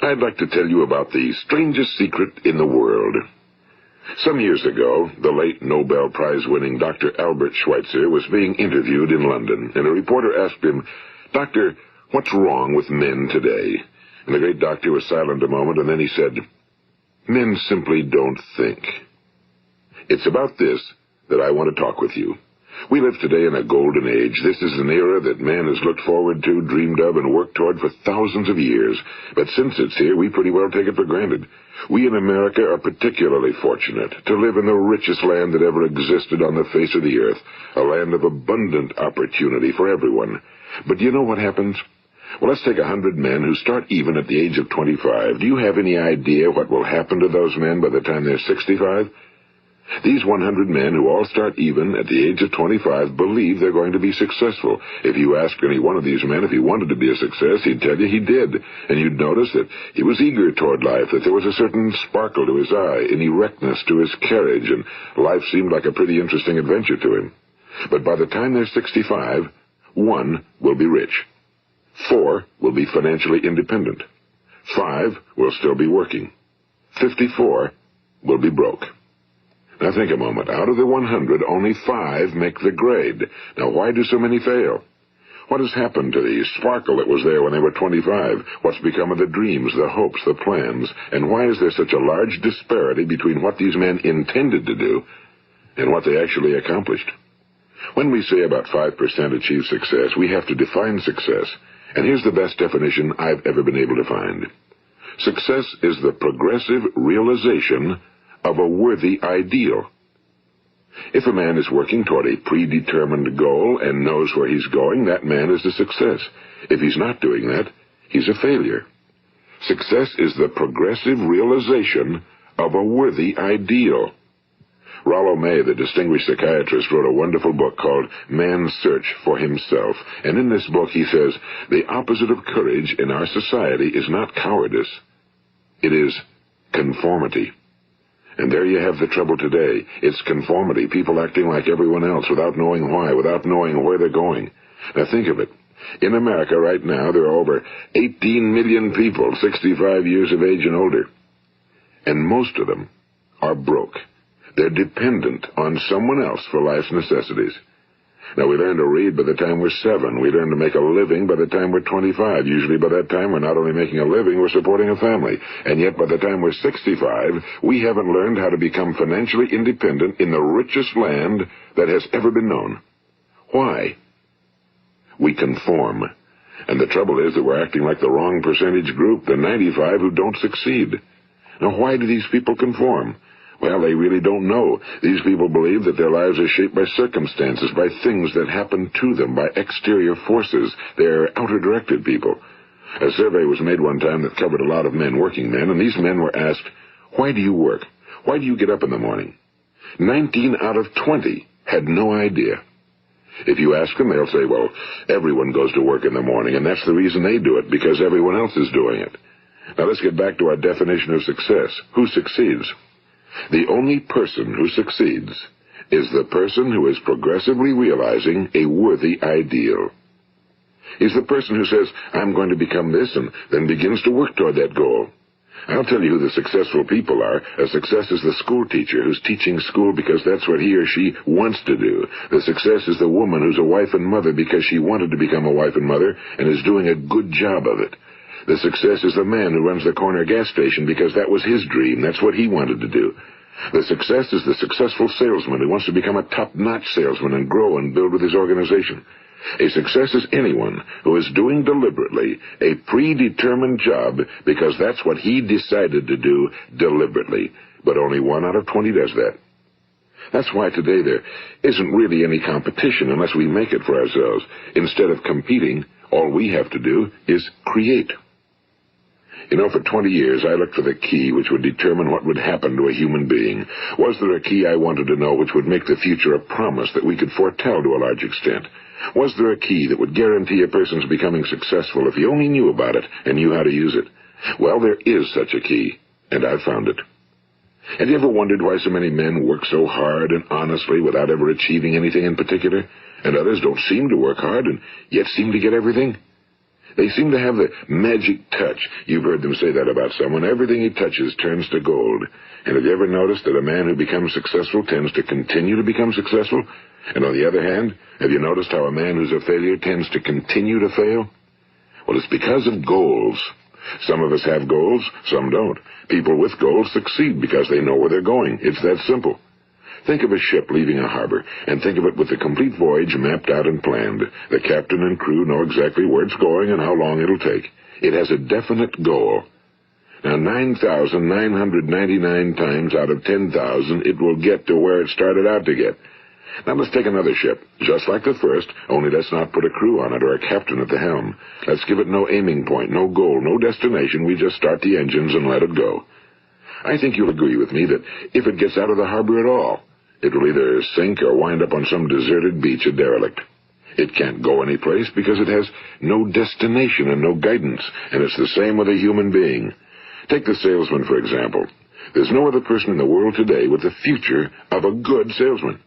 I'd like to tell you about the strangest secret in the world. Some years ago, the late Nobel Prize-winning Dr. Albert Schweitzer was being interviewed in London, and a reporter asked him, "Doctor, what's wrong with men today?" And the great doctor was silent a moment, and then he said, "Men simply don't think." It's about this that I want to talk with you. We live today in a golden age. This is an era that man has looked forward to, dreamed of, and worked toward for thousands of years. But since it's here, we pretty well take it for granted. We in America are particularly fortunate to live in the richest land that ever existed on the face of the earth, a land of abundant opportunity for everyone. But do you know what happens? Well, let's take 100 men who start even at the age of 25. Do you have any idea what will happen to those men by the time they're 65? These 100 men who all start even at the age of 25 believe they're going to be successful. If you asked any one of these men if he wanted to be a success, he'd tell you he did. And you'd notice that he was eager toward life, that there was a certain sparkle to his eye, an erectness to his carriage, and life seemed like a pretty interesting adventure to him. But by the time they're 65, 1 will be rich. 4 will be financially independent. 5 will still be working. 54 will be broke. Now think a moment. Out of the 100, only 5 make the grade. Now why do so many fail? What has happened to the sparkle that was there when they were 25? What's become of the dreams, the hopes, the plans? And why is there such a large disparity between what these men intended to do and what they actually accomplished? When we say about 5% achieve success, we have to define success. And here's the best definition I've ever been able to find. Success is the progressive realization of a worthy ideal. If a man is working toward a predetermined goal and knows where he's going, that man is a success. If he's not doing that, he's a failure. Success is the progressive realization of a worthy ideal. Rollo May, the distinguished psychiatrist, wrote a wonderful book called Man's Search for Himself. And in this book he says, the opposite of courage in our society is not cowardice. It is conformity. And there you have the trouble today. It's conformity, people acting like everyone else without knowing why, without knowing where they're going. Now think of it. In America right now, there are over 18 million people 65 years of age and older. And most of them are broke. They're dependent on someone else for life's necessities. Now, we learn to read by the time we're 7. We learn to make a living by the time we're 25. Usually by that time, we're not only making a living, we're supporting a family. And yet, by the time we're 65, we haven't learned how to become financially independent in the richest land that has ever been known. Why? We conform. And the trouble is that we're acting like the wrong percentage group, the 95 who don't succeed. Now, why do these people conform? Well, they really don't know. These people believe that their lives are shaped by circumstances, by things that happen to them, by exterior forces. They're outer-directed people. A survey was made one time that covered a lot of men, working men, and these men were asked, "Why do you work? Why do you get up in the morning?" 19 out of 20 had no idea. If you ask them, they'll say, well, everyone goes to work in the morning, and that's the reason they do it, because everyone else is doing it. Now let's get back to our definition of success. Who succeeds? The only person who succeeds is the person who is progressively realizing a worthy ideal. He's the person who says, I'm going to become this, and then begins to work toward that goal. I'll tell you who the successful people are. A success is the school teacher who's teaching school because that's what he or she wants to do. The success is the woman who's a wife and mother because she wanted to become a wife and mother and is doing a good job of it. The success is the man who runs the corner gas station because that was his dream. That's what he wanted to do. The success is the successful salesman who wants to become a top-notch salesman and grow and build with his organization. A success is anyone who is doing deliberately a predetermined job because that's what he decided to do deliberately. But only 1 out of 20 does that. That's why today there isn't really any competition unless we make it for ourselves. Instead of competing, all we have to do is create. You know, for 20 years, I looked for the key which would determine what would happen to a human being. Was there a key I wanted to know which would make the future a promise that we could foretell to a large extent? Was there a key that would guarantee a person's becoming successful if he only knew about it and knew how to use it? Well, there is such a key, and I've found it. Have you ever wondered why so many men work so hard and honestly without ever achieving anything in particular, and others don't seem to work hard and yet seem to get everything? They seem to have the magic touch. You've heard them say that about someone. Everything he touches turns to gold. And have you ever noticed that a man who becomes successful tends to continue to become successful? And on the other hand, have you noticed how a man who's a failure tends to continue to fail? Well, it's because of goals. Some of us have goals, some don't. People with goals succeed because they know where they're going. It's that simple. Think of a ship leaving a harbor, and think of it with the complete voyage mapped out and planned. The captain and crew know exactly where it's going and how long it'll take. It has a definite goal. Now, 9,999 times out of 10,000, it will get to where it started out to get. Now let's take another ship, just like the first, only let's not put a crew on it or a captain at the helm. Let's give it no aiming point, no goal, no destination. We just start the engines and let it go. I think you'll agree with me that if it gets out of the harbor at all, it will either sink or wind up on some deserted beach, a derelict. It can't go anyplace because it has no destination and no guidance, and it's the same with a human being. Take the salesman, for example. There's no other person in the world today with the future of a good salesman.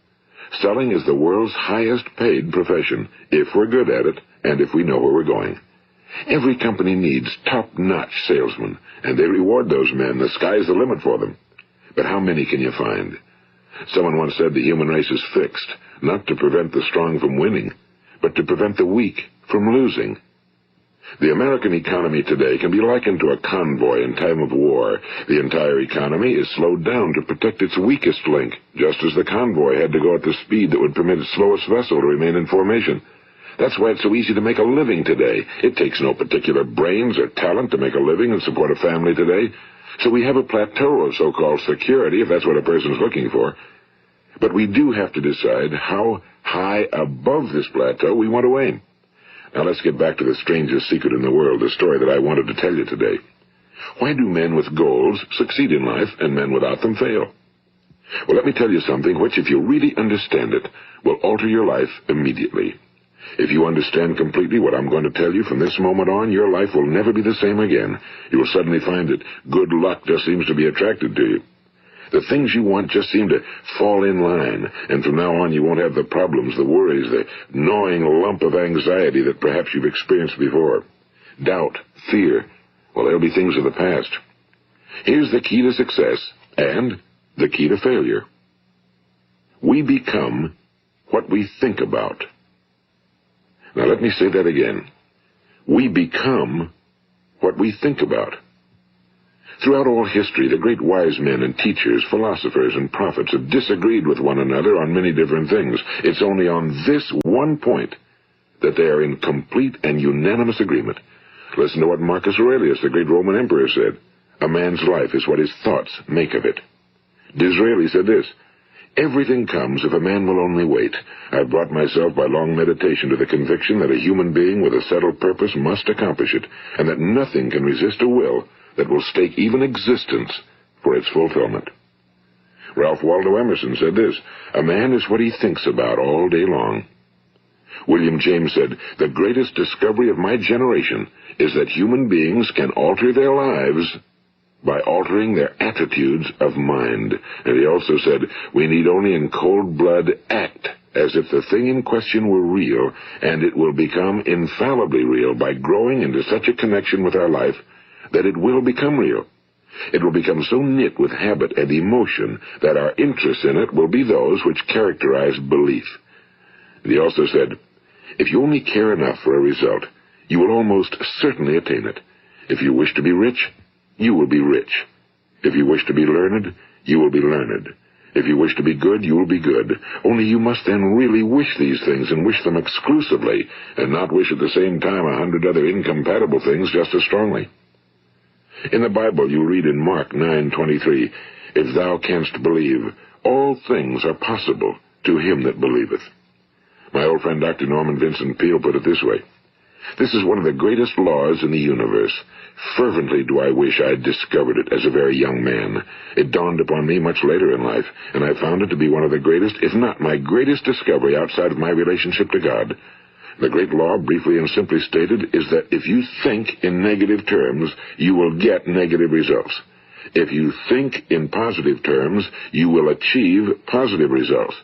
Selling is the world's highest paid profession, if we're good at it and if we know where we're going. Every company needs top-notch salesmen, and they reward those men. The sky's the limit for them. But how many can you find? Someone once said the human race is fixed, not to prevent the strong from winning, but to prevent the weak from losing. The American economy today can be likened to a convoy in time of war. The entire economy is slowed down to protect its weakest link, just as the convoy had to go at the speed that would permit its slowest vessel to remain in formation. That's why it's so easy to make a living today. It takes no particular brains or talent to make a living and support a family today. So we have a plateau of so-called security, if that's what a person's looking for. But we do have to decide how high above this plateau we want to aim. Now let's get back to the strangest secret in the world, the story that I wanted to tell you today. Why do men with goals succeed in life and men without them fail? Well, let me tell you something which, if you really understand it, will alter your life immediately. If you understand completely what I'm going to tell you from this moment on, your life will never be the same again. You will suddenly find that good luck just seems to be attracted to you. The things you want just seem to fall in line, and from now on you won't have the problems, the worries, the gnawing lump of anxiety that perhaps you've experienced before. Doubt, fear, well, they'll be things of the past. Here's the key to success and the key to failure. We become what we think about. Now let me say that again. We become what we think about. Throughout all history, the great wise men and teachers, philosophers and prophets have disagreed with one another on many different things. It's only on this one point that they are in complete and unanimous agreement. Listen to what Marcus Aurelius, the great Roman emperor, said. A man's life is what his thoughts make of it. Disraeli said this, everything comes if a man will only wait. I've brought myself by long meditation to the conviction that a human being with a settled purpose must accomplish it, and that nothing can resist a will that will stake even existence for its fulfillment. Ralph Waldo Emerson said this, a man is what he thinks about all day long. William James said, the greatest discovery of my generation is that human beings can alter their lives by altering their attitudes of mind. And he also said, we need only in cold blood act as if the thing in question were real, and it will become infallibly real by growing into such a connection with our life that it will become real. It will become so knit with habit and emotion that our interest in it will be those which characterize belief. And he also said, if you only care enough for a result, you will almost certainly attain it. If you wish to be rich, you will be rich. If you wish to be learned, you will be learned. If you wish to be good, you will be good. Only you must then really wish these things and wish them exclusively, and not wish at the same time 100 other incompatible things just as strongly. In the Bible you read in Mark 9:23, if thou canst believe, all things are possible to him that believeth. My old friend Dr. Norman Vincent Peale put it this way, this is one of the greatest laws in the universe. Fervently do I wish I had discovered it as a very young man. It dawned upon me much later in life, and I found it to be one of the greatest, if not my greatest discovery outside of my relationship to God. The great law, briefly and simply stated, is that if you think in negative terms, you will get negative results. If you think in positive terms, you will achieve positive results.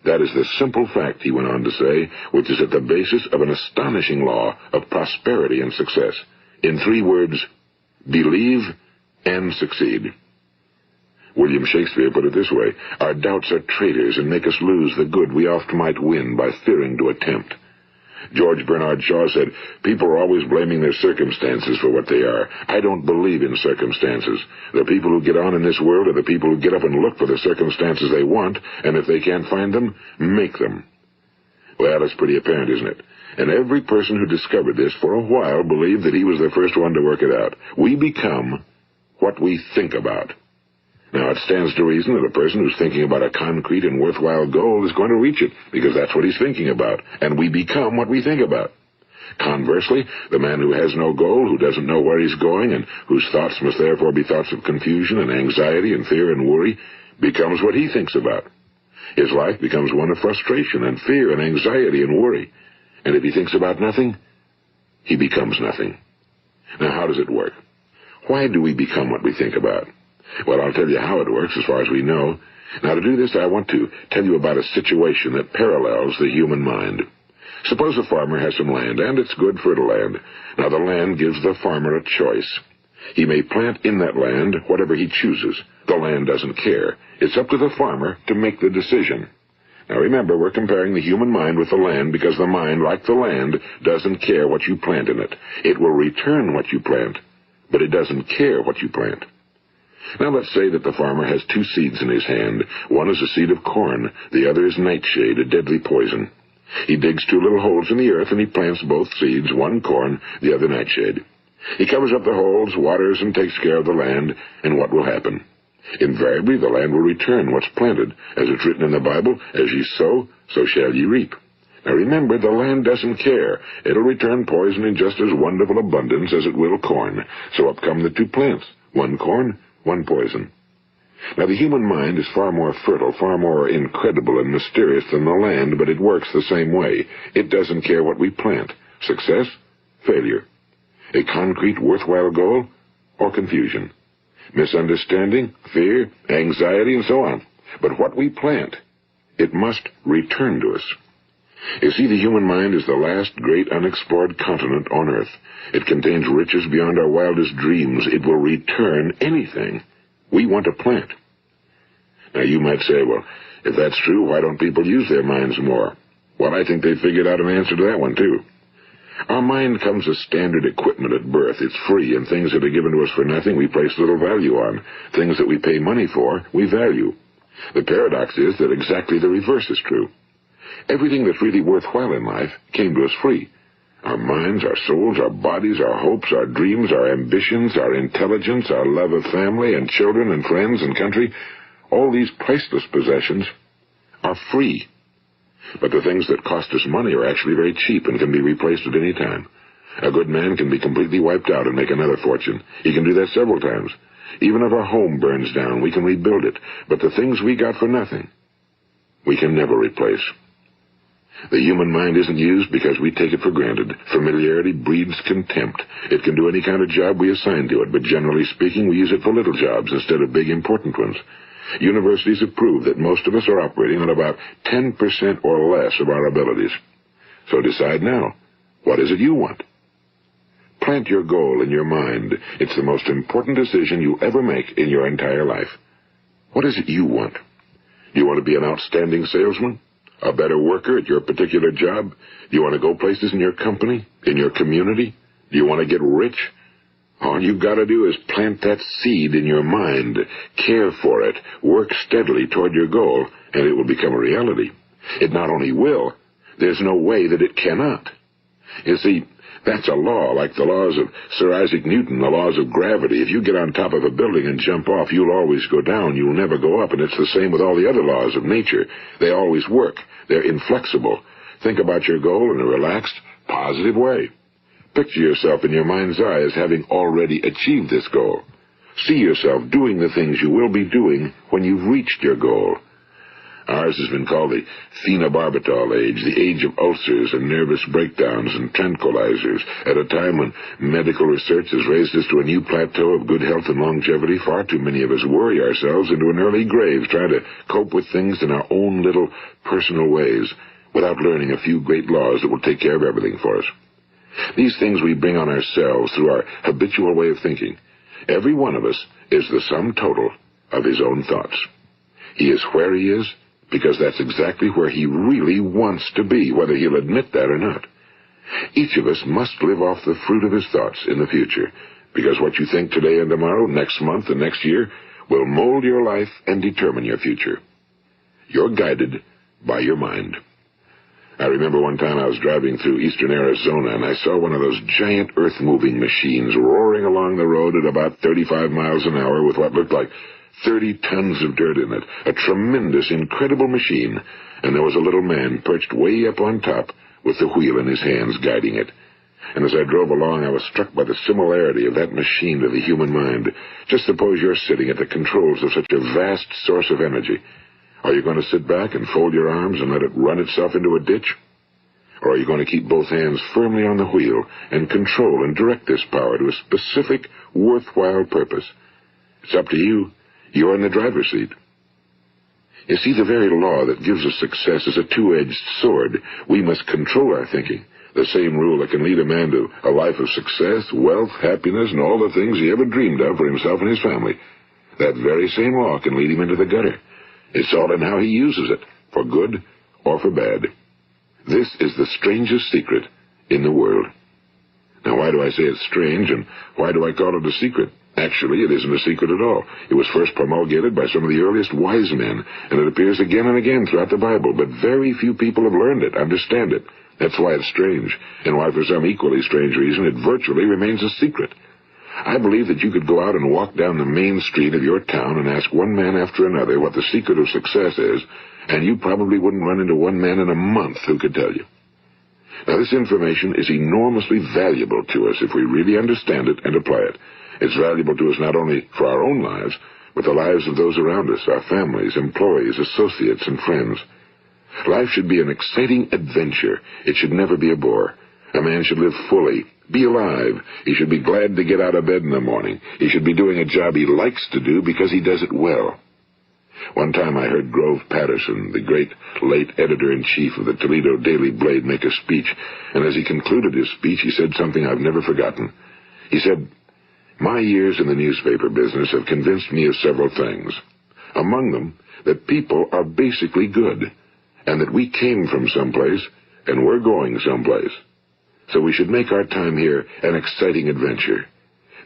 That is the simple fact, he went on to say, which is at the basis of an astonishing law of prosperity and success. In 3 words, believe and succeed. William Shakespeare put it this way: our doubts are traitors and make us lose the good we oft might win by fearing to attempt. George Bernard Shaw said, people are always blaming their circumstances for what they are. I don't believe in circumstances. The people who get on in this world are the people who get up and look for the circumstances they want, and if they can't find them, make them. Well, that's pretty apparent, isn't it? And every person who discovered this for a while believed that he was the first one to work it out. We become what we think about. Now, it stands to reason that a person who's thinking about a concrete and worthwhile goal is going to reach it, because that's what he's thinking about, and we become what we think about. Conversely, the man who has no goal, who doesn't know where he's going, and whose thoughts must therefore be thoughts of confusion and anxiety and fear and worry, becomes what he thinks about. His life becomes one of frustration and fear and anxiety and worry. And if he thinks about nothing, he becomes nothing. Now, how does it work? Why do we become what we think about? Well, I'll tell you how it works as far as we know. Now, to do this, I want to tell you about a situation that parallels the human mind. Suppose a farmer has some land, and it's good fertile land. Now, the land gives the farmer a choice. He may plant in that land whatever he chooses. The land doesn't care. It's up to the farmer to make the decision. Now, remember, we're comparing the human mind with the land because the mind, like the land, doesn't care what you plant in it. It will return what you plant, but it doesn't care what you plant. Now, let's say that the farmer has 2 seeds in his hand. One is a seed of corn. The other is nightshade, a deadly poison. He digs 2 little holes in the earth, and he plants both seeds, one corn, the other nightshade. He covers up the holes, waters, and takes care of the land, and what will happen? Invariably, the land will return what's planted. As it's written in the Bible, as ye sow, so shall ye reap. Now remember, the land doesn't care. It'll return poison in just as wonderful abundance as it will corn. So up come the 2 plants, one corn, one poison. Now, the human mind is far more fertile, far more incredible and mysterious than the land, but it works the same way. It doesn't care what we plant. Success, failure. A concrete, worthwhile goal, or confusion. Misunderstanding, fear, anxiety, and so on. But what we plant, it must return to us. You see, the human mind is the last great unexplored continent on Earth. It contains riches beyond our wildest dreams. It will return anything we want to plant. Now, you might say, well, if that's true, why don't people use their minds more? Well, I think they figured out an answer to that one, too. Our mind comes as standard equipment at birth. It's free, and things that are given to us for nothing we place little value on. Things that we pay money for, we value. The paradox is that exactly the reverse is true. Everything that's really worthwhile in life came to us free. Our minds, our souls, our bodies, our hopes, our dreams, our ambitions, our intelligence, our love of family and children and friends and country, all these priceless possessions are free. But the things that cost us money are actually very cheap and can be replaced at any time. A good man can be completely wiped out and make another fortune. He can do that several times. Even if our home burns down, we can rebuild it. But the things we got for nothing, we can never replace. The human mind isn't used because we take it for granted. Familiarity breeds contempt. It can do any kind of job we assign to it, but generally speaking, we use it for little jobs instead of big, important ones. Universities have proved that most of us are operating on about 10% or less of our abilities. So decide now, what is it you want? Plant your goal in your mind. It's the most important decision you ever make in your entire life. What is it you want? Do you want to be an outstanding salesman? A better worker at your particular job? Do you want to go places in your company? In your community? Do you want to get rich? All you've got to do is plant that seed in your mind, care for it, work steadily toward your goal, and it will become a reality. It not only will, there's no way that it cannot. You see, that's a law, like the laws of Sir Isaac Newton, the laws of gravity. If you get on top of a building and jump off, you'll always go down. You'll never go up, and it's the same with all the other laws of nature. They always work. They're inflexible. Think about your goal in a relaxed, positive way. Picture yourself in your mind's eye as having already achieved this goal. See yourself doing the things you will be doing when you've reached your goal. Ours has been called the phenobarbital age, the age of ulcers and nervous breakdowns and tranquilizers, at a time when medical research has raised us to a new plateau of good health and longevity. Far too many of us worry ourselves into an early grave trying to cope with things in our own little personal ways without learning a few great laws that will take care of everything for us. These things we bring on ourselves through our habitual way of thinking. Every one of us is the sum total of his own thoughts. He is where he is because that's exactly where he really wants to be, whether he'll admit that or not. Each of us must live off the fruit of his thoughts in the future, because what you think today and tomorrow, next month and next year, will mold your life and determine your future. You're guided by your mind. I remember one time I was driving through eastern Arizona, and I saw one of those giant earth-moving machines roaring along the road at about 35 miles an hour with what looked like 30 tons of dirt in it. A tremendous, incredible machine, and there was a little man perched way up on top with the wheel in his hands guiding it. And as I drove along, I was struck by the similarity of that machine to the human mind. Just suppose you're sitting at the controls of such a vast source of energy. Are you going to sit back and fold your arms and let it run itself into a ditch? Or are you going to keep both hands firmly on the wheel and control and direct this power to a specific, worthwhile purpose? It's up to you. You're in the driver's seat. You see, the very law that gives us success is a two-edged sword. We must control our thinking. The same rule that can lead a man to a life of success, wealth, happiness, and all the things he ever dreamed of for himself and his family. That very same law can lead him into the gutter. It's all in how he uses it, for good or for bad. This is the strangest secret in the world. Now, why do I say it's strange, and why do I call it a secret? Actually, it isn't a secret at all. It was first promulgated by some of the earliest wise men, and it appears again and again throughout the Bible, but very few people have learned it, understand it. That's why it's strange, and why for some equally strange reason it virtually remains a secret. I believe that you could go out and walk down the main street of your town and ask one man after another what the secret of success is, and you probably wouldn't run into one man in a month who could tell you. Now, this information is enormously valuable to us if we really understand it and apply it. It's valuable to us not only for our own lives, but the lives of those around us, our families, employees, associates, and friends. Life should be an exciting adventure. It should never be a bore. A man should live fully, be alive. He should be glad to get out of bed in the morning. He should be doing a job he likes to do because he does it well. One time I heard Grove Patterson, the great late editor-in-chief of the Toledo Daily Blade, make a speech, and as he concluded his speech, he said something I've never forgotten. He said, "My years in the newspaper business have convinced me of several things. Among them, that people are basically good, and that we came from someplace, and we're going someplace. So we should make our time here an exciting adventure.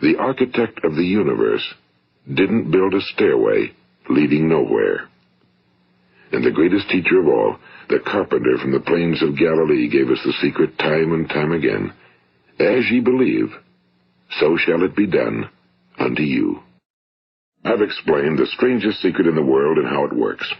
The architect of the universe didn't build a stairway leading nowhere." And the greatest teacher of all, the carpenter from the plains of Galilee, gave us the secret time and time again. As ye believe, so shall it be done unto you. I've explained the strangest secret in the world and how it works.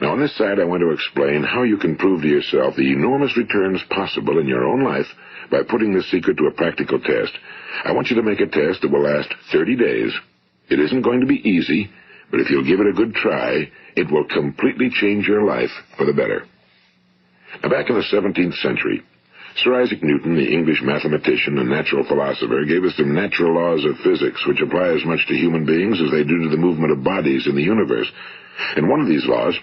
Now, on this side, I want to explain how you can prove to yourself the enormous returns possible in your own life by putting this secret to a practical test. I want you to make a test that will last 30 days. It isn't going to be easy, but if you'll give it a good try, it will completely change your life for the better. Now, back in the 17th century, Sir Isaac Newton, the English mathematician and natural philosopher, gave us some natural laws of physics which apply as much to human beings as they do to the movement of bodies in the universe. And one of these laws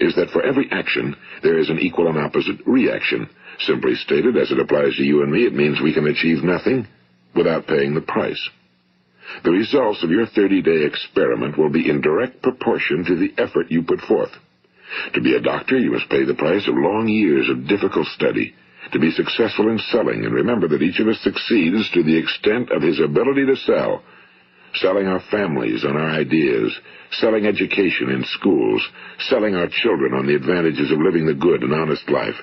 is that for every action, there is an equal and opposite reaction. Simply stated, as it applies to you and me, it means we can achieve nothing without paying the price. The results of your 30-day experiment will be in direct proportion to the effort you put forth. To be a doctor, you must pay the price of long years of difficult study. To be successful in selling, and remember that each of us succeeds to the extent of his ability to sell. Selling our families on our ideas, selling education in schools, selling our children on the advantages of living the good and honest life,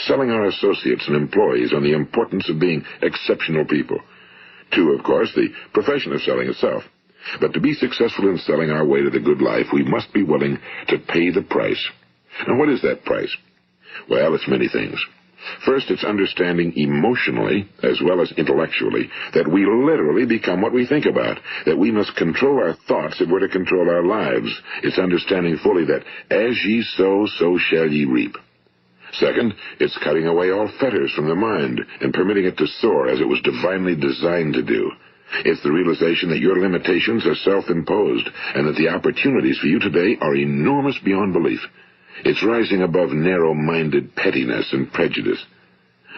selling our associates and employees on the importance of being exceptional people. To, of course, the profession of selling itself. But to be successful in selling our way to the good life, we must be willing to pay the price. Now, what is that price? Well, it's many things. First, it's understanding emotionally, as well as intellectually, that we literally become what we think about, that we must control our thoughts if we're to control our lives. It's understanding fully that as ye sow, so shall ye reap. Second, it's cutting away all fetters from the mind and permitting it to soar as it was divinely designed to do. It's the realization that your limitations are self-imposed and that the opportunities for you today are enormous beyond belief. It's rising above narrow-minded pettiness and prejudice.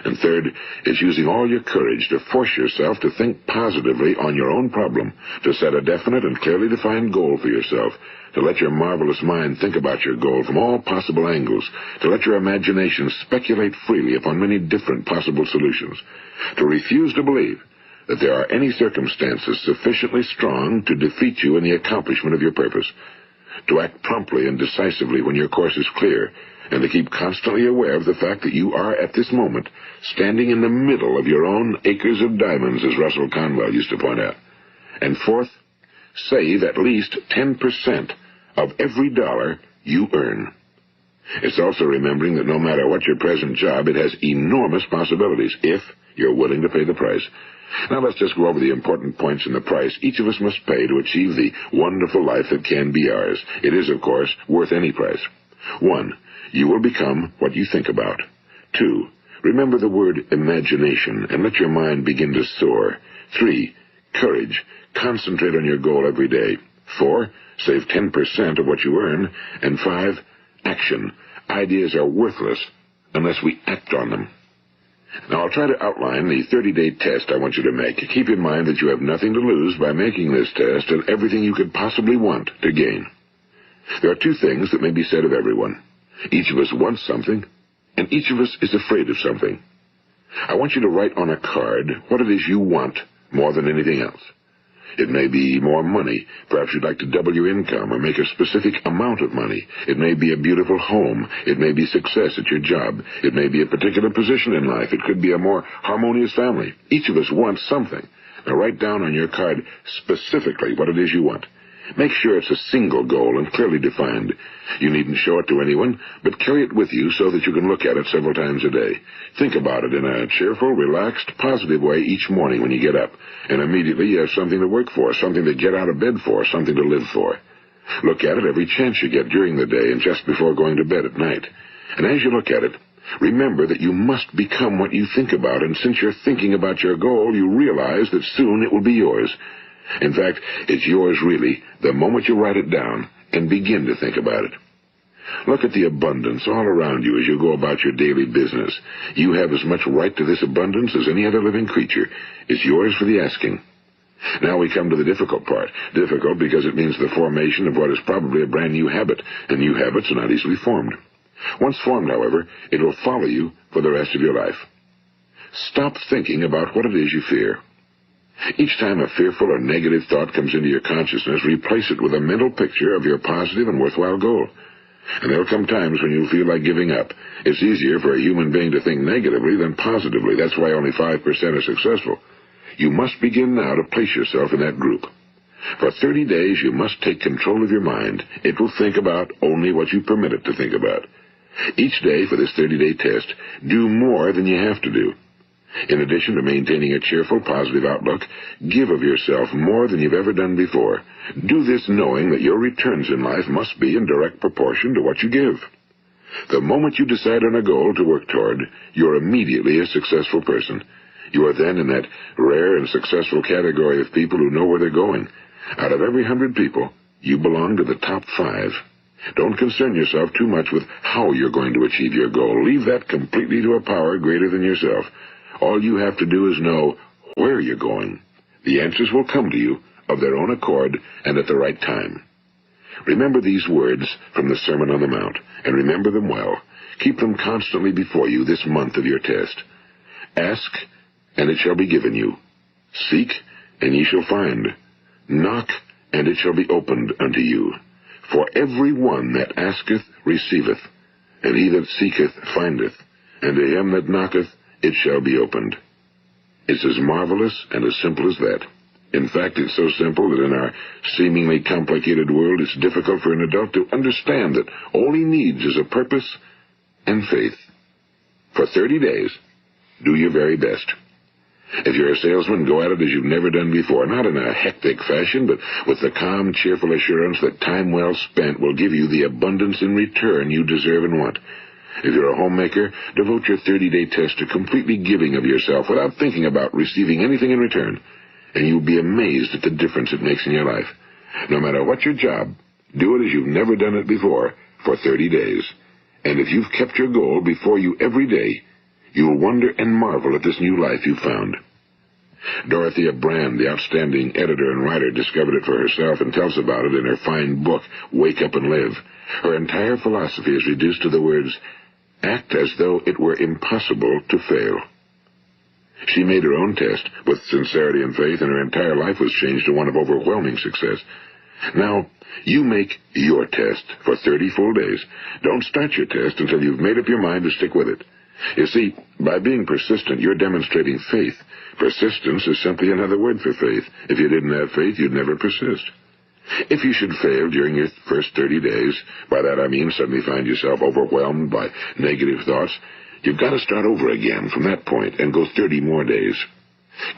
And third, it's using all your courage to force yourself to think positively on your own problem, to set a definite and clearly defined goal for yourself, to let your marvelous mind think about your goal from all possible angles, to let your imagination speculate freely upon many different possible solutions, to refuse to believe that there are any circumstances sufficiently strong to defeat you in the accomplishment of your purpose, to act promptly and decisively when your course is clear, and to keep constantly aware of the fact that you are, at this moment, standing in the middle of your own acres of diamonds, as Russell Conwell used to point out. And fourth, save at least 10% of every dollar you earn. It's also remembering that no matter what your present job, it has enormous possibilities, if you're willing to pay the price. Now let's just go over the important points in the price each of us must pay to achieve the wonderful life that can be ours. It is, of course, worth any price. 1. You will become what you think about. 2. Remember the word imagination and let your mind begin to soar. 3. Courage. Concentrate on your goal every day. 4. Save 10% of what you earn. And 5. Action. Ideas are worthless unless we act on them. Now, I'll try to outline the 30-day test I want you to make. Keep in mind that you have nothing to lose by making this test and everything you could possibly want to gain. There are 2 things that may be said of everyone. Each of us wants something, and each of us is afraid of something. I want you to write on a card what it is you want more than anything else. It may be more money. Perhaps you'd like to double your income or make a specific amount of money. It may be a beautiful home. It may be success at your job. It may be a particular position in life. It could be a more harmonious family. Each of us wants something. Now write down on your card specifically what it is you want. Make sure it's a single goal and clearly defined. You needn't show it to anyone, but carry it with you so that you can look at it several times a day. Think about it in a cheerful, relaxed, positive way each morning when you get up, and immediately you have something to work for, something to get out of bed for, something to live for. Look at it every chance you get during the day and just before going to bed at night. And as you look at it, remember that you must become what you think about, and since you're thinking about your goal, you realize that soon it will be yours. In fact, it's yours really the moment you write it down and begin to think about it. Look at the abundance all around you as you go about your daily business. You have as much right to this abundance as any other living creature. It's yours for the asking. Now we come to the difficult part. Difficult because it means the formation of what is probably a brand new habit, and new habits are not easily formed. Once formed, however, it will follow you for the rest of your life. Stop thinking about what it is you fear. Each time a fearful or negative thought comes into your consciousness, replace it with a mental picture of your positive and worthwhile goal. And there will come times when you'll feel like giving up. It's easier for a human being to think negatively than positively. That's why only 5% are successful. You must begin now to place yourself in that group. For 30 days, you must take control of your mind. It will think about only what you permit it to think about. Each day for this 30-day test, do more than you have to do. In addition to maintaining a cheerful, positive outlook, give of yourself more than you've ever done before. Do this knowing that your returns in life must be in direct proportion to what you give. The moment you decide on a goal to work toward, you're immediately a successful person. You are then in that rare and successful category of people who know where they're going. Out of every 100 people, you belong to the top 5. Don't concern yourself too much with how you're going to achieve your goal. Leave that completely to a power greater than yourself. All you have to do is know where you're going. The answers will come to you of their own accord and at the right time. Remember these words from the Sermon on the Mount, and remember them well. Keep them constantly before you this month of your test. Ask, and it shall be given you. Seek, and ye shall find. Knock, and it shall be opened unto you. For every one that asketh receiveth, and he that seeketh findeth, and to him that knocketh it shall be opened. It's as marvelous and as simple as that. In fact, it's so simple that in our seemingly complicated world, it's difficult for an adult to understand that all he needs is a purpose and faith. For 30 days, do your very best. If you're a salesman, go at it as you've never done before, not in a hectic fashion, but with the calm, cheerful assurance that time well spent will give you the abundance in return you deserve and want. If you're a homemaker, devote your 30-day test to completely giving of yourself without thinking about receiving anything in return, and you'll be amazed at the difference it makes in your life. No matter what your job, do it as you've never done it before for 30 days. And if you've kept your goal before you every day, you'll wonder and marvel at this new life you've found. Dorothea Brand, the outstanding editor and writer, discovered it for herself and tells about it in her fine book, Wake Up and Live. Her entire philosophy is reduced to the words, act as though it were impossible to fail. She made her own test with sincerity and faith, and her entire life was changed to one of overwhelming success. Now, you make your test for 30 full days. Don't start your test until you've made up your mind to stick with it. You see, by being persistent, you're demonstrating faith. Persistence is simply another word for faith. If you didn't have faith, you'd never persist. If you should fail during your first 30 days, by that I mean suddenly find yourself overwhelmed by negative thoughts, you've got to start over again from that point and go 30 more days.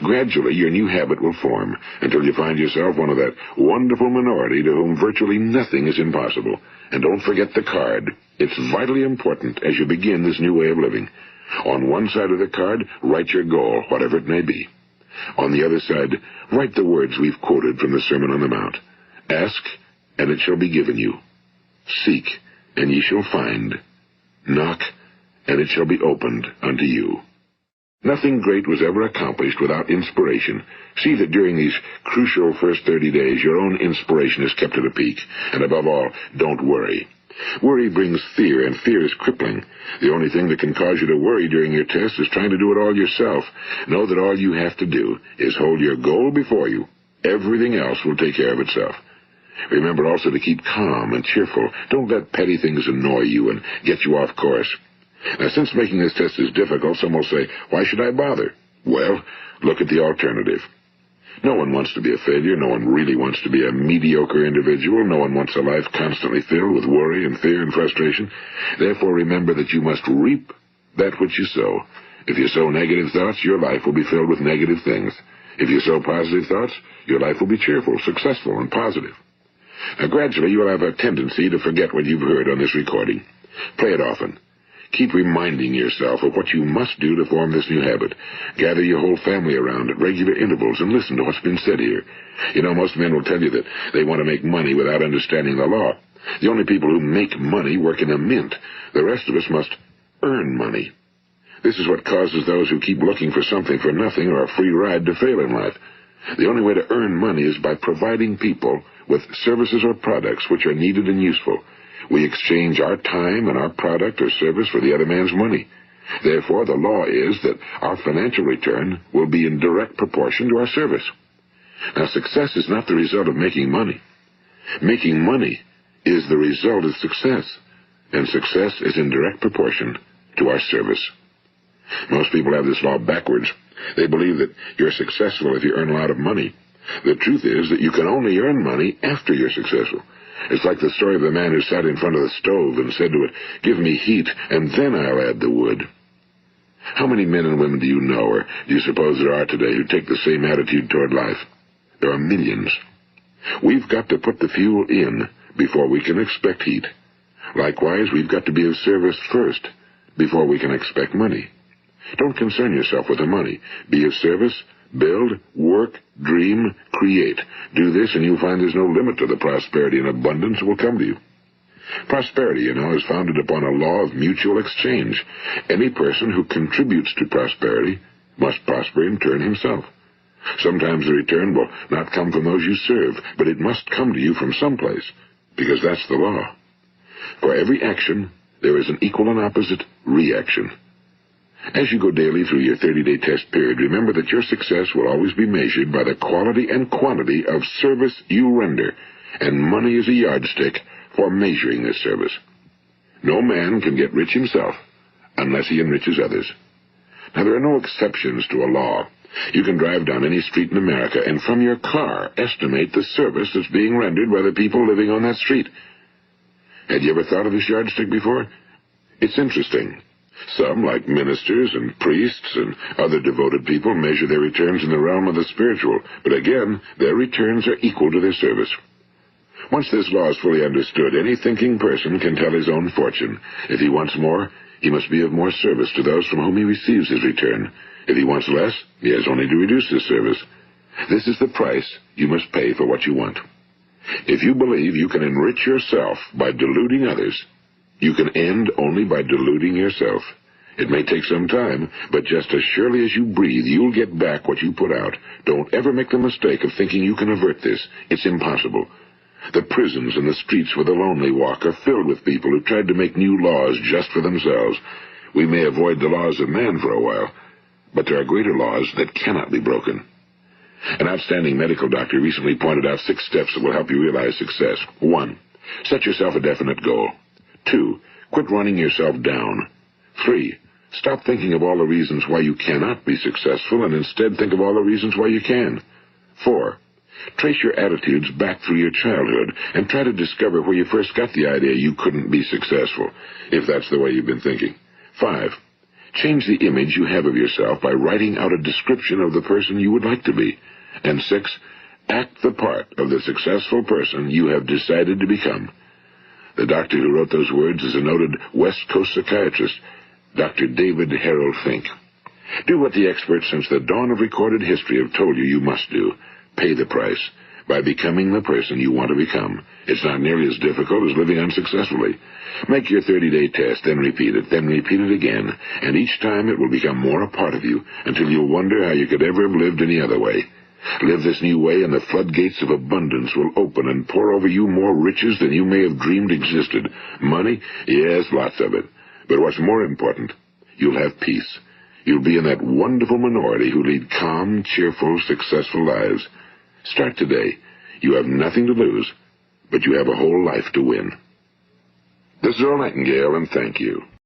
Gradually, your new habit will form until you find yourself one of that wonderful minority to whom virtually nothing is impossible. And don't forget the card. It's vitally important as you begin this new way of living. On one side of the card, write your goal, whatever it may be. On the other side, write the words we've quoted from the Sermon on the Mount. Ask, and it shall be given you. Seek, and ye shall find. Knock, and it shall be opened unto you. Nothing great was ever accomplished without inspiration. See that during these crucial first 30 days, your own inspiration is kept at a peak. And above all, don't worry. Worry brings fear, and fear is crippling. The only thing that can cause you to worry during your test is trying to do it all yourself. Know that all you have to do is hold your goal before you. Everything else will take care of itself. Remember also to keep calm and cheerful. Don't let petty things annoy you and get you off course. Now, since making this test is difficult, some will say, why should I bother? Well, look at the alternative. No one wants to be a failure. No one really wants to be a mediocre individual. No one wants a life constantly filled with worry and fear and frustration. Therefore, remember that you must reap that which you sow. If you sow negative thoughts, your life will be filled with negative things. If you sow positive thoughts, your life will be cheerful, successful, and positive. Now, gradually, you will have a tendency to forget what you've heard on this recording. Play it often. Keep reminding yourself of what you must do to form this new habit. Gather your whole family around at regular intervals and listen to what's been said here. You know, most men will tell you that they want to make money without understanding the law. The only people who make money work in a mint. The rest of us must earn money. This is what causes those who keep looking for something for nothing or a free ride to fail in life. The only way to earn money is by providing people with services or products which are needed and useful. We exchange our time and our product or service for the other man's money. Therefore, the law is that our financial return will be in direct proportion to our service. Now, success is not the result of making money. Making money is the result of success, and success is in direct proportion to our service. Most people have this law backwards. They believe that you're successful if you earn a lot of money. The truth is that you can only earn money after you're successful. It's like the story of the man who sat in front of the stove and said to it, give me heat, and then I'll add the wood. How many men and women do you know, or do you suppose there are today, who take the same attitude toward life? There are millions. We've got to put the fuel in before we can expect heat. Likewise, we've got to be of service first before we can expect money. Don't concern yourself with the money. Be of service, build, work, dream, create. Do this, and you'll find there's no limit to the prosperity and abundance that will come to you. Prosperity, you know, is founded upon a law of mutual exchange. Any person who contributes to prosperity must prosper in turn himself. Sometimes the return will not come from those you serve, but it must come to you from someplace, because that's the law. For every action, there is an equal and opposite reaction. As you go daily through your 30-day test period, remember that your success will always be measured by the quality and quantity of service you render, and money is a yardstick for measuring this service. No man can get rich himself unless he enriches others. Now, there are no exceptions to a law. You can drive down any street in America and from your car estimate the service that's being rendered by the people living on that street. Had you ever thought of this yardstick before? It's interesting. Some, like ministers and priests and other devoted people, measure their returns in the realm of the spiritual, but again, their returns are equal to their service. Once this law is fully understood, any thinking person can tell his own fortune. If he wants more, he must be of more service to those from whom he receives his return. If he wants less, he has only to reduce his service. This is the price you must pay for what you want. If you believe you can enrich yourself by deluding others, you can end only by deluding yourself. It may take some time, but just as surely as you breathe, you'll get back what you put out. Don't ever make the mistake of thinking you can avert this. It's impossible. The prisons and the streets where the lonely walk are filled with people who tried to make new laws just for themselves. We may avoid the laws of man for a while, but there are greater laws that cannot be broken. An outstanding medical doctor recently pointed out 6 steps that will help you realize success. 1. Set yourself a definite goal. 2. Quit running yourself down. 3. Stop thinking of all the reasons why you cannot be successful and instead think of all the reasons why you can. 4. Trace your attitudes back through your childhood and try to discover where you first got the idea you couldn't be successful, if that's the way you've been thinking. 5. Change the image you have of yourself by writing out a description of the person you would like to be. And 6. Act the part of the successful person you have decided to become. The doctor who wrote those words is a noted West Coast psychiatrist, Dr. David Harold Fink. Do what the experts since the dawn of recorded history have told you you must do. Pay the price by becoming the person you want to become. It's not nearly as difficult as living unsuccessfully. Make your 30-day test, then repeat it again, and each time it will become more a part of you until you'll wonder how you could ever have lived any other way. Live this new way, and the floodgates of abundance will open and pour over you more riches than you may have dreamed existed. Money? Yes, lots of it. But what's more important, you'll have peace. You'll be in that wonderful minority who lead calm, cheerful, successful lives. Start today. You have nothing to lose, but you have a whole life to win. This is Earl Nightingale, and thank you.